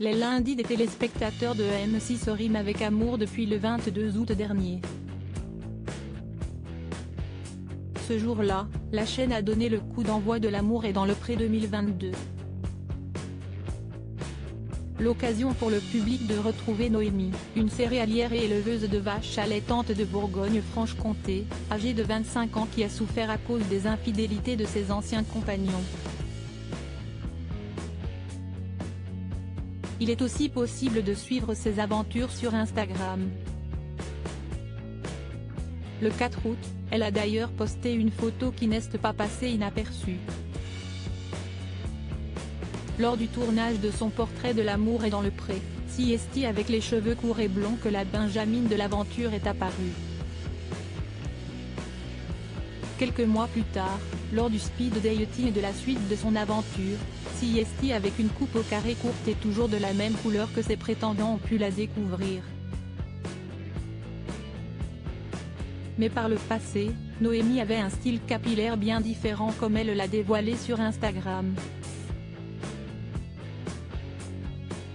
Les lundis des téléspectateurs de M6 riment avec amour depuis le 22 août dernier. Ce jour-là, la chaîne a donné le coup d'envoi de L'amour est dans le pré 2022. L'occasion pour le public de retrouver Noémie, une céréalière et éleveuse de vaches allaitantes de Bourgogne-Franche-Comté, âgée de 25 ans qui a souffert à cause des infidélités de ses anciens compagnons. Il est aussi possible de suivre ses aventures sur Instagram. Le 4 août, elle a d'ailleurs posté une photo qui n'est pas passée inaperçue. Lors du tournage de son portrait de L'amour est dans le pré, c'est avec les cheveux courts et blonds que la Benjamine de l'aventure est apparue. Quelques mois plus tard, lors du speed dating de la suite de son aventure, c'est avec une coupe au carré courte et toujours de la même couleur que ses prétendants ont pu la découvrir. Mais par le passé, Noémie avait un style capillaire bien différent comme elle l'a dévoilé sur Instagram.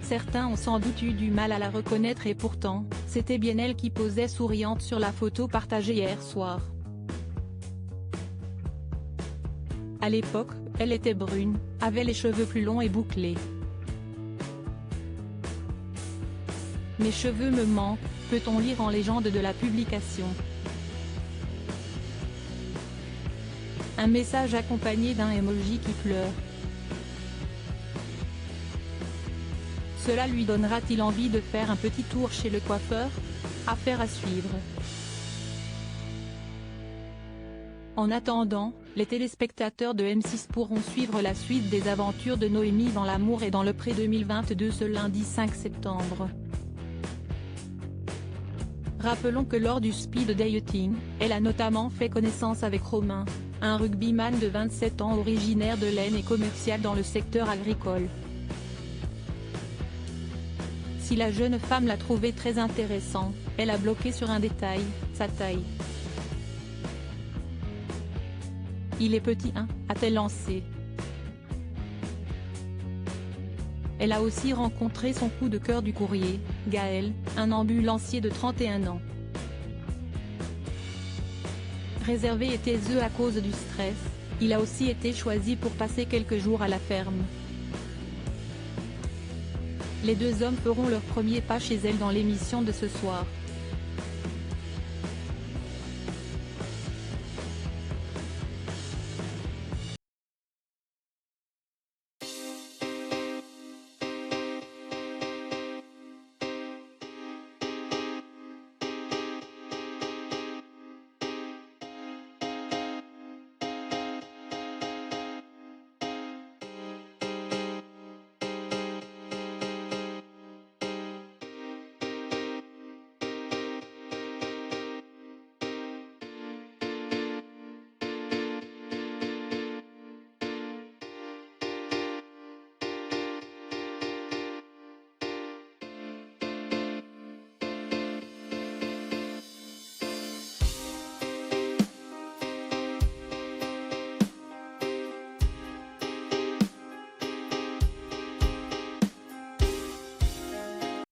Certains ont sans doute eu du mal à la reconnaître et pourtant, c'était bien elle qui posait souriante sur la photo partagée hier soir. À l'époque, elle était brune, avait les cheveux plus longs et bouclés. Mes cheveux me manquent, peut-on lire en légende de la publication. Un message accompagné d'un emoji qui pleure. Cela lui donnera-t-il envie de faire un petit tour chez le coiffeur? Affaire à suivre. En attendant, les téléspectateurs de M6 pourront suivre la suite des aventures de Noémie dans L'amour est dans le pré 2022 ce lundi 5 septembre. Rappelons que lors du speed dating, elle a notamment fait connaissance avec Romain, un rugbyman de 27 ans originaire de l'Aisne et commercial dans le secteur agricole. Si la jeune femme l'a trouvé très intéressant, elle a bloqué sur un détail, sa taille. Il est petit hein, a-t-elle lancé. Elle a aussi rencontré son coup de cœur du courrier, Gaël, un ambulancier de 31 ans. Réservé et taiseux à cause du stress, il a aussi été choisi pour passer quelques jours à la ferme. Les deux hommes feront leur premier pas chez elle dans l'émission de ce soir.